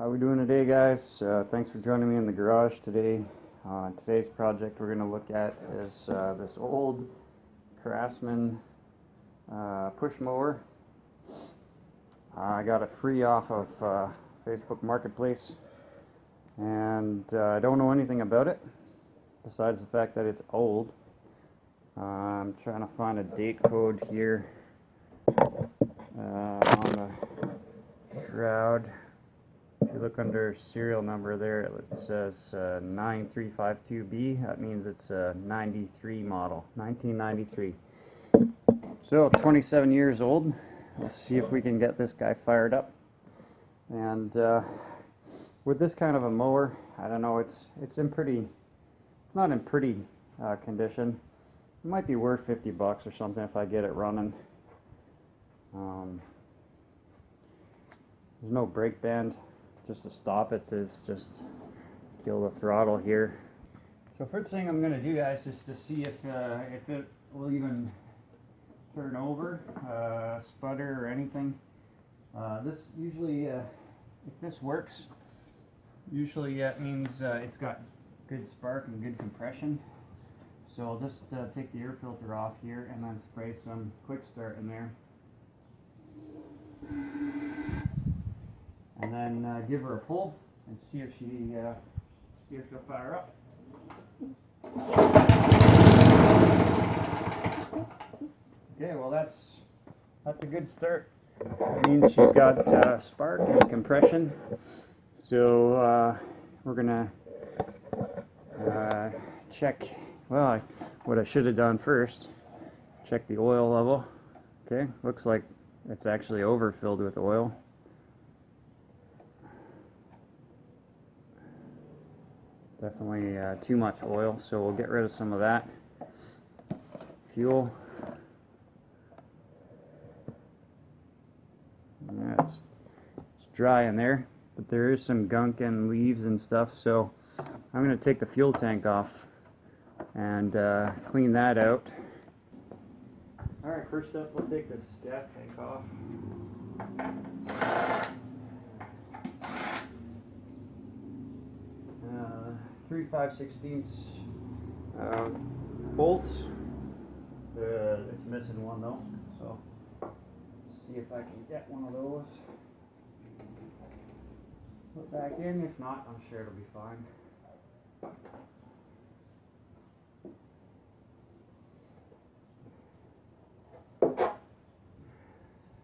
How we doing today, guys? Thanks for joining me in the garage today. Today's project we're going to look at is this old Craftsman push mower. I got it free off of Facebook Marketplace, and I don't know anything about it besides the fact that it's old. I'm trying to find a date code here on the shroud. If you look under serial number there, it says 9352B. That means it's a 93 model, 1993. So 27 years old. Let's see if we can get this guy fired up. And with this kind of a mower, I don't know, it's not in pretty condition. It might be worth 50 bucks or something if I get it running. There's no brake band. Just to stop it is just kill the throttle here. So first thing I'm going to do, guys, is to see if it will even turn over, sputter or anything. This usually, if this works, usually it means it's got good spark and good compression. So I'll just take the air filter off here and then spray some quick start in there. And then give her a pull and see if she'll fire up. Okay, well that's a good start. It means she's got spark and compression. So we're gonna check. Well, what I should have done first, check the oil level. Okay, looks like it's actually overfilled with oil. Definitely too much oil, so we'll get rid of some of that. Fuel. Yeah, it's dry in there, but there is some gunk and leaves and stuff, so I'm going to take the fuel tank off and clean that out. Alright, first up, we'll take this gas tank off. 3 5/16 bolts. It's missing one though, so let's see if I can get one of those. Put back in. If not, I'm sure it'll be fine.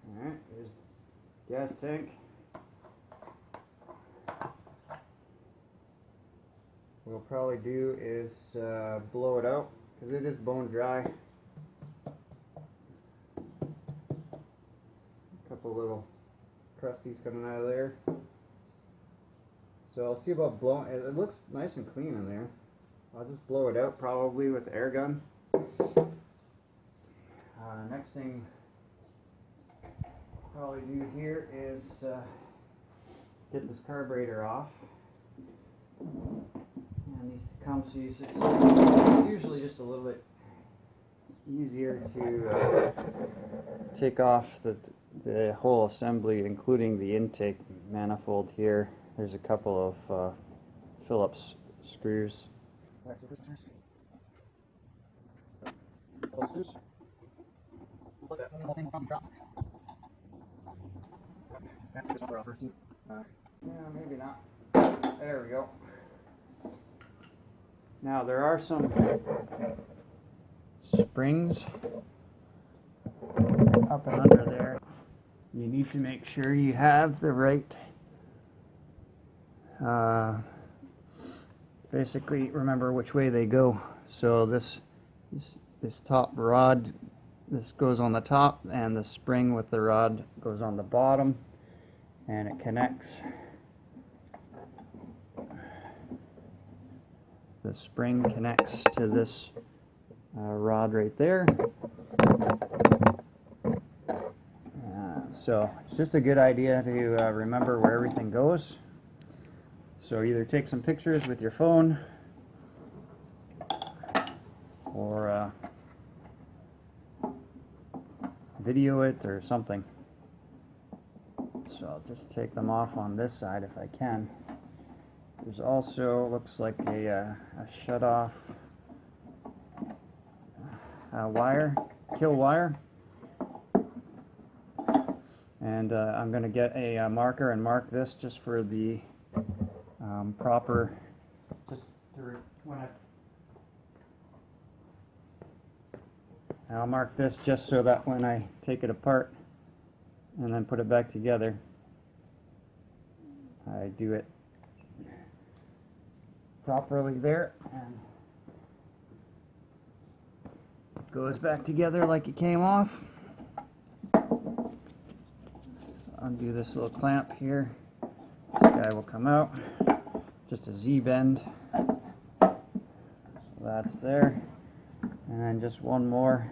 Alright, there's the gas tank. What we'll probably do is blow it out because it is bone dry. A couple little crusties coming out of there. So I'll see about blowing it. It looks nice and clean in there. I'll just blow it out probably with the air gun. Next thing I'll probably do here is get this carburetor off. And these Tecumsehs, it's usually just a little bit easier to take off the whole assembly, including the intake manifold here. There's a couple of Phillips screws. Yeah, maybe not. There we go. Now there are some springs up and under there. You need to make sure you have the right, basically remember which way they go. So this top rod, this goes on the top, and the spring with the rod goes on the bottom, and it connects. The spring connects to this rod right there. So it's just a good idea to remember where everything goes. So either take some pictures with your phone or video it or something. so I'll just take them off on this side if I can. There's also, looks like a shut-off wire, kill wire. And I'm going to get a marker and mark this just for the proper, just when I'll mark this just so that when I take it apart and then put it back together, I do it properly there, and it goes back together like it came off. Undo this little clamp here. This guy will come out. Just a Z-bend. So that's there. And then just one more.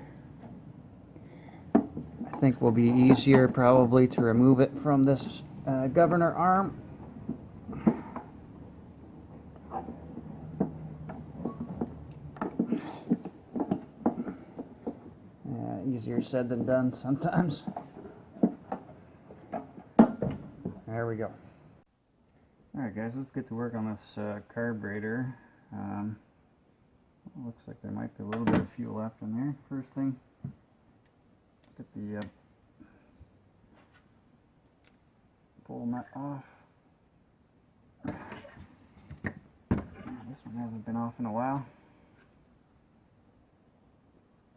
I think will be easier probably to remove it from this governor arm. Easier said than done sometimes. There we go. Alright guys, let's get to work on this carburetor. Looks like there might be a little bit of fuel left in there. First thing, get the bowl nut off. This one hasn't been off in a while.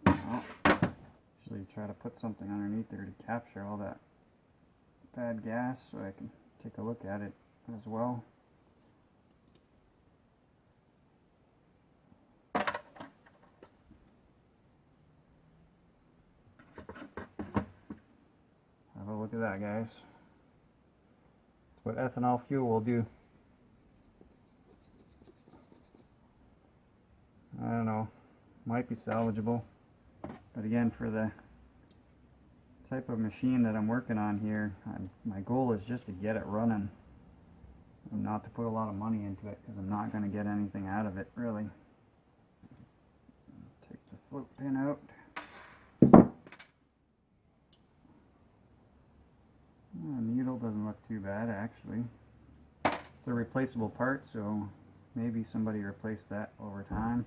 Well, usually try to put something underneath there to capture all that bad gas so I can take a look at it as well. Have a look at that, guys. That's what ethanol fuel will do. I don't know, might be salvageable, but again, for the type of machine that I'm working on here, my goal is just to get it running and not to put a lot of money into it, because I'm not going to get anything out of it really. Take the float pin out. The needle doesn't look too bad actually. It's a replaceable part, so maybe somebody replaced that over time.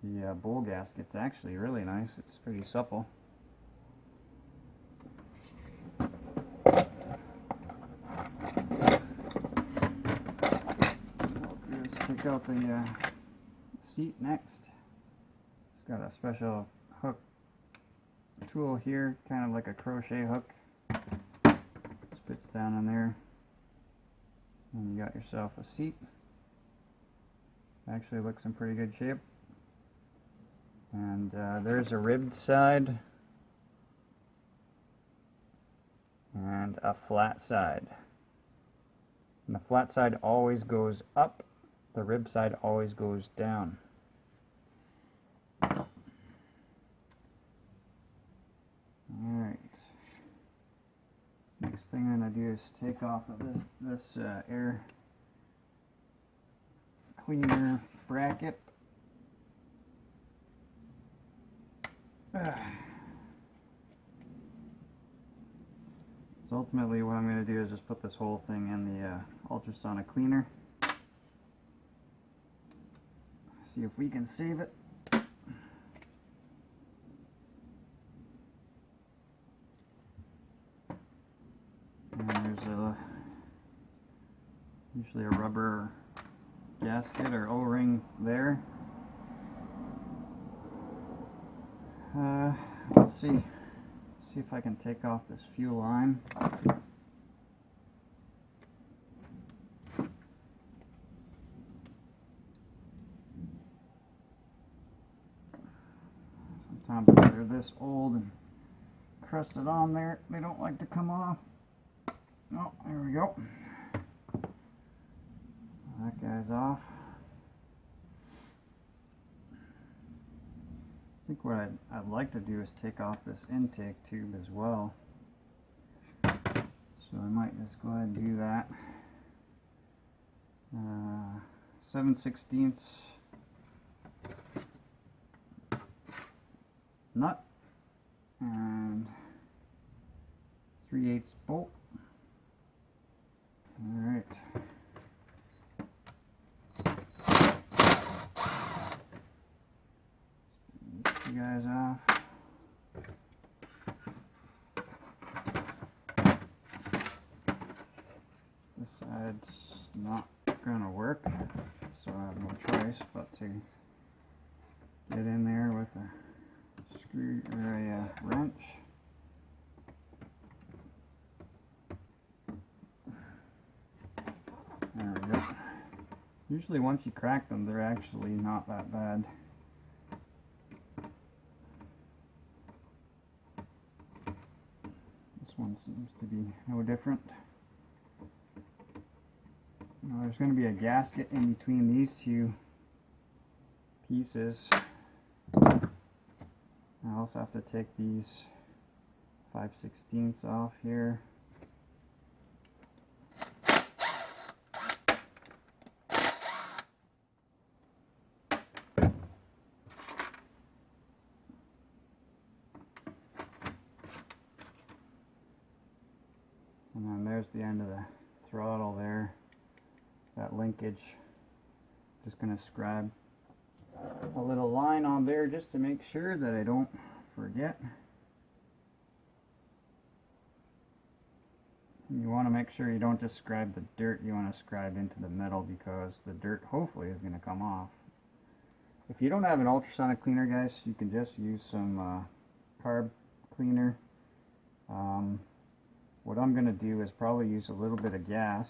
The bowl gasket's actually really nice. It's pretty supple. Take out the seat next. It's got a special hook tool here, kind of like a crochet hook. Spits down in there, and you got yourself a seat. Actually looks in pretty good shape. And there's a ribbed side and a flat side. And the flat side always goes up. The rib side always goes down. Alright. Next thing I'm going to do is take off of this air cleaner bracket. So ultimately what I'm going to do is just put this whole thing in the ultrasonic cleaner. See if we can save it. And there's usually a rubber gasket or O-ring there. Let's see if I can take off this fuel line. Sometimes when they're this old and crusted on there, they don't like to come off. Oh, there we go. That guy's off. I think what I'd like to do is take off this intake tube as well. So I might just go ahead and do that. 7/16 nut and 3/8 bolt. guys off. This side's not gonna work, so I have no choice but to get in there with a screw or a wrench. There we go. Usually once you crack them, they're actually not that bad. This one seems to be no different. Now, there's going to be a gasket in between these two pieces. I also have to take these 5/16 off here. And then there's the end of the throttle there. That linkage. Just going to scribe a little line on there just to make sure that I don't forget. You want to make sure you don't just scribe the dirt, you want to scribe into the metal, because the dirt hopefully is going to come off. If you don't have an ultrasonic cleaner, guys, you can just use some carb cleaner. What I'm going to do is probably use a little bit of gas,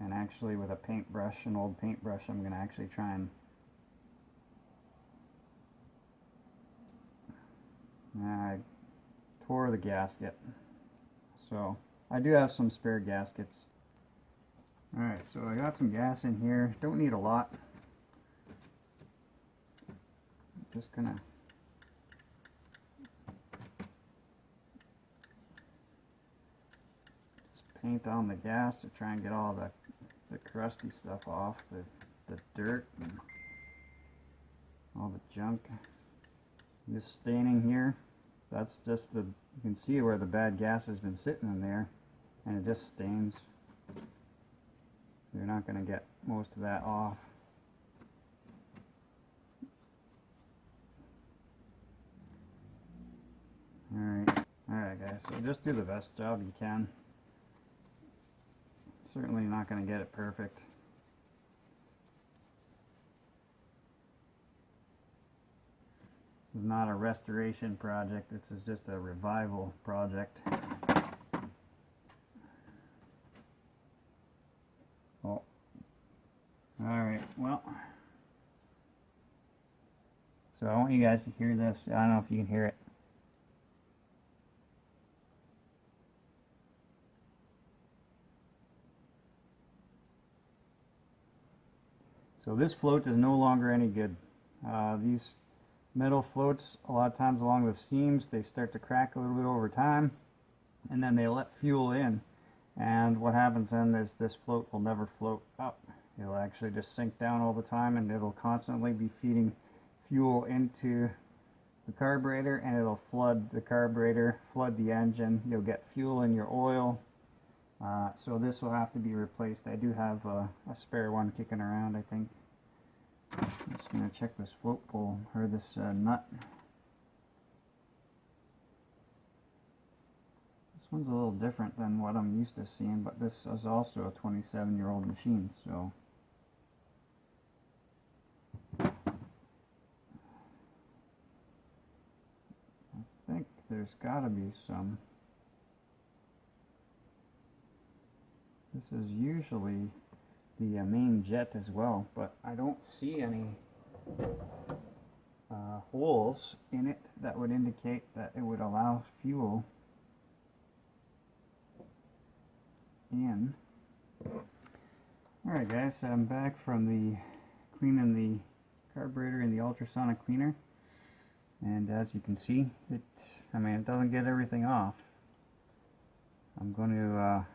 and actually with a paintbrush, an old paintbrush, I'm going to actually try and I tore the gasket. So I do have some spare gaskets. Alright, so I got some gas in here. Don't need a lot. Just gonna paint on the gas to try and get all the crusty stuff off, the dirt and all the junk. This staining here, that's just you can see where the bad gas has been sitting in there, and it just stains. You're not going to get most of that off. Alright guys, so just do the best job you can. Certainly not going to get it perfect. This is not a restoration project, this is just a revival project. Oh. Alright, well. So I want you guys to hear this. I don't know if you can hear it. So this float is no longer any good. These metal floats, a lot of times along the seams, they start to crack a little bit over time, and then they let fuel in. And what happens then is this float will never float up. It'll actually just sink down all the time, and it'll constantly be feeding fuel into the carburetor, and it'll flood the carburetor, flood the engine. You'll get fuel in your oil. So this will have to be replaced. I do have a spare one kicking around, I think. I'm just going to check this float bowl, or this nut. This one's a little different than what I'm used to seeing, but this is also a 27-year-old machine, so. I think there's got to be some. This is usually the main jet as well, but I don't see any holes in it that would indicate that it would allow fuel in. Alright guys, I'm back from the cleaning the carburetor in the ultrasonic cleaner, and as you can see, it doesn't get everything off. I'm going to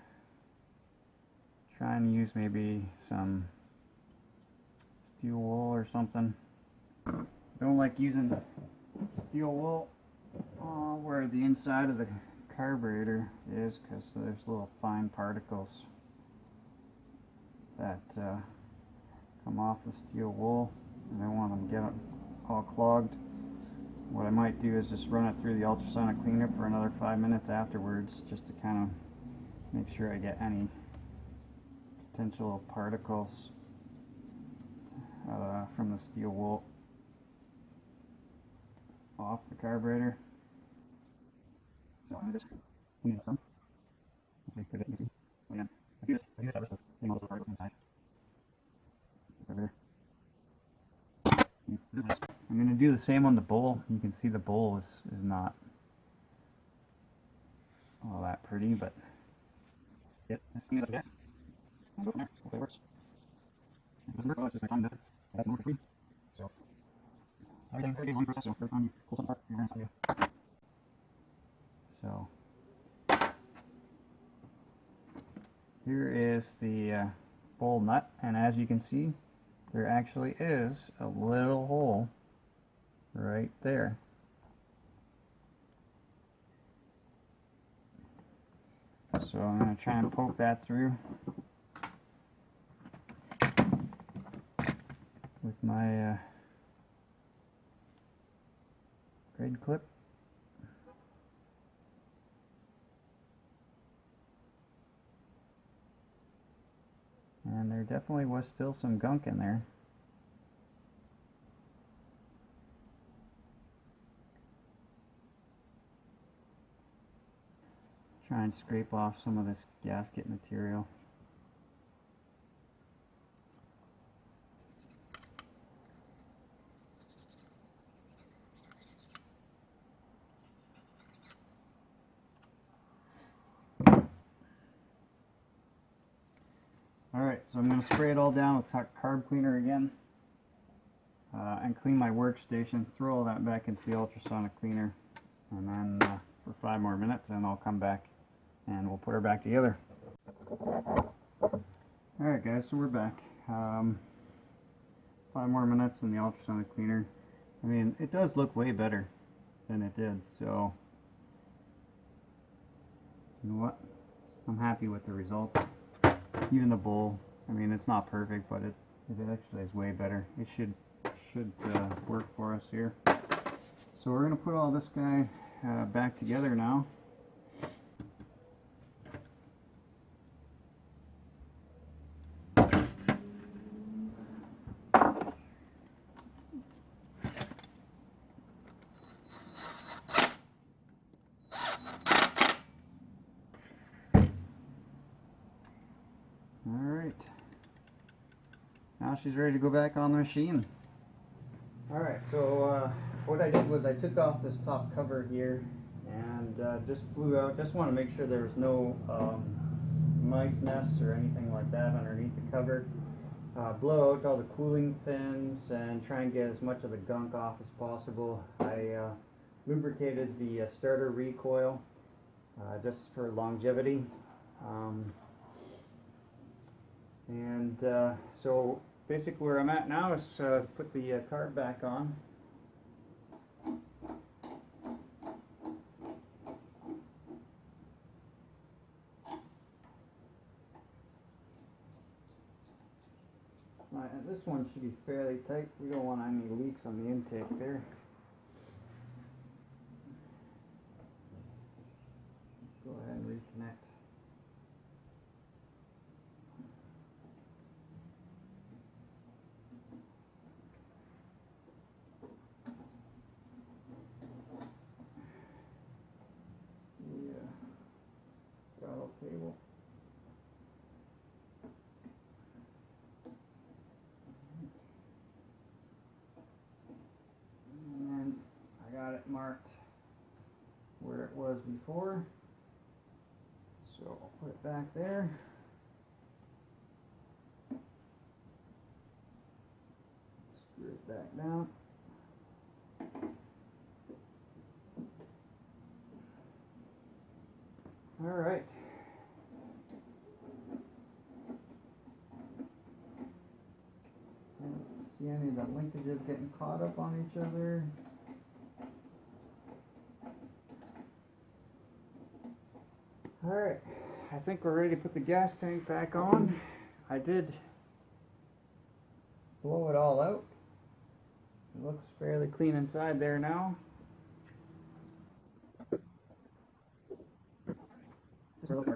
try and use maybe some steel wool or something. Don't like using the steel wool where the inside of the carburetor is, because there's little fine particles that come off the steel wool, and I don't want them to get all clogged. what I might do is just run it through the ultrasonic cleaner for another 5 minutes afterwards, just to kind of make sure I get any potential particles from the steel wool off the carburetor. So I'm just clean it some. Okay, good. You can see. Again, I do this ever so getting all those particles inside. Over there. I'm going to do the same on the bowl. You can see the bowl is not all that pretty, but yep, as clean as I get. I'll go from there. Hopefully it works. If it doesn't work, well, it's just my time does it. I have to work for free. So everything is one process, so every time you pull something apart, you're going to see it. So here is the bowl nut, and as you can see, there actually is a little hole right there. So I'm going to try and poke that through with my grid clip. And there definitely was still some gunk in there. Try and scrape off some of this gasket material. Alright, so I'm going to spray it all down with carb cleaner again and clean my workstation, throw all that back into the ultrasonic cleaner, and then for 5 more minutes, and I'll come back and we'll put her back together. Alright guys, so we're back. 5 more minutes in the ultrasonic cleaner. I mean, it does look way better than it did, so you know what? I'm happy with the results. Even the bowl, I mean, it's not perfect, but it actually is way better. It should work for us here. So we're going to put all this guy back together now. Alright, now she's ready to go back on the machine. Alright, so what I did was I took off this top cover here and just blew out, just want to make sure there was no mice nests or anything like that underneath the cover. Blow out all the cooling fins and try and get as much of the gunk off as possible. I lubricated the starter recoil just for longevity. So basically where I'm at now is put the carb back on. This one should be fairly tight. We don't want any leaks on the intake there. Go ahead and reconnect. Throttle table. And I got it marked where it was before, so I'll put it back there. Screw it back down. Alright. See any of the linkages getting caught up on each other. Alright, I think we're ready to put the gas tank back on. I did blow it all out. It looks fairly clean inside there now. Alright,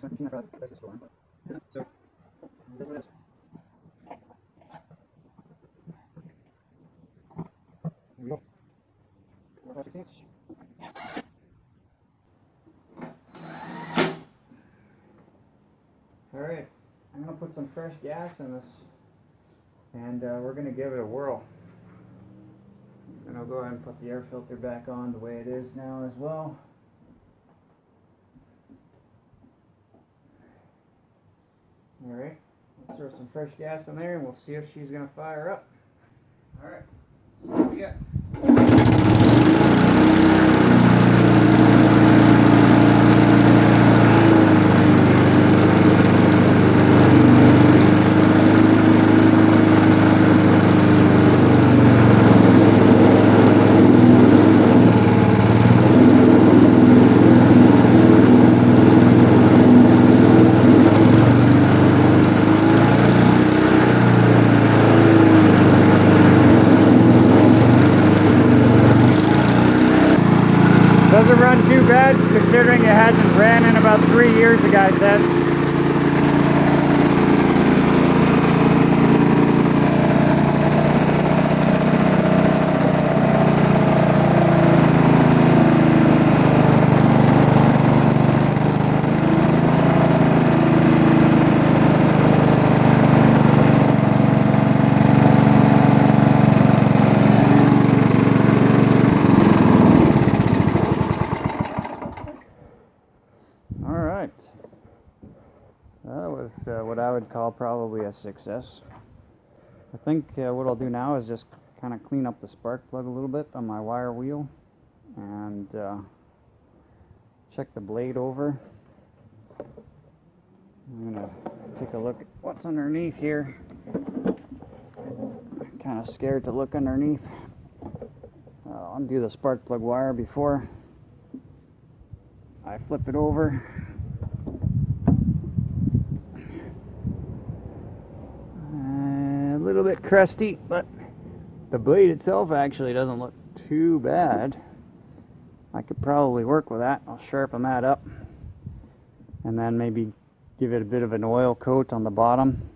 I'm going to put some fresh gas in this, and we're going to give it a whirl. And I'll go ahead and put the air filter back on the way it is now as well. Alright, let's throw some fresh gas in there and we'll see if she's going to fire up. Alright, see what we got. Doesn't run too bad considering it hasn't ran in about 3 years, the guy said. That was what I would call probably a success. I think what I'll do now is just kind of clean up the spark plug a little bit on my wire wheel and check the blade over. I'm going to take a look at what's underneath here. I'm kind of scared to look underneath. I'll undo the spark plug wire before I flip it over. A little bit crusty, but the blade itself actually doesn't look too bad. I could probably work with that. I'll sharpen that up and then maybe give it a bit of an oil coat on the bottom,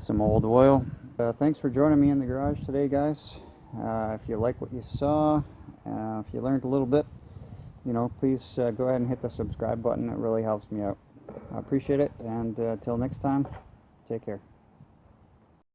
some old oil. Thanks for joining me in the garage today, guys. If you like what you saw, if you learned a little bit, you know, please go ahead and hit the subscribe button. It really helps me out. I appreciate it, and till next time, take care.